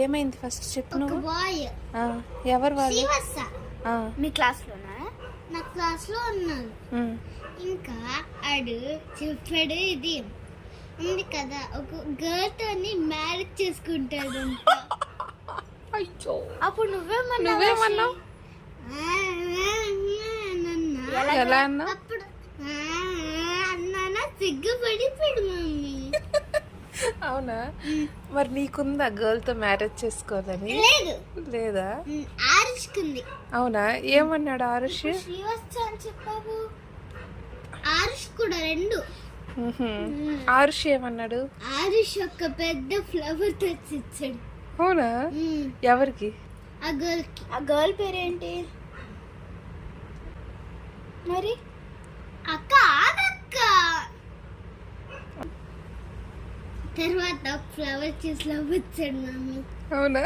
ఏమైంది ఫస్ట్ చెప్పు నువ్వు. బాయ్ ఎవరు వాళ్ళు? మీ క్లాస్లోనా? నా క్లాస్లో ఉన్నాడు. ఇంకా ఆడు చెప్పాడు ఇది ఉంది కదా, ఒక గర్ల్ తోని మ్యారేజ్ చేసుకుంటాడు. అప్పుడు నువ్వేమన్నావు? ఎలా అన్నా? అప్పుడు అన్నానా సిగ్గుపడిపోయాడు మమ్మీ. అవునా? మరి నీకుందా గర్ల్ తో మ్యారేజ్ చేసుకోవాలని? లేదా? ఆరుష్కుంది. అవునా? ఏమన్నాడు ఆరుష్? శ్రీవత్స అని చెప్పావు. ఆరుష్ కూడా రెండు. ఆరుష్ ఏమన్నాడు? ఆరుష్ ఒక పెద్ద ఫ్లవర్ తెచ్చి ఇచ్చాడు. అవునా? ఎవరికి? ఆ గర్ల్ కి. ఆ గర్ల్ పేరేంటి మరి? అక్క ఆగక్క. తర్వాత ఫ్లవర్ చేసి లవ్ ఇచ్చాడు మమ్మీ. అవునా?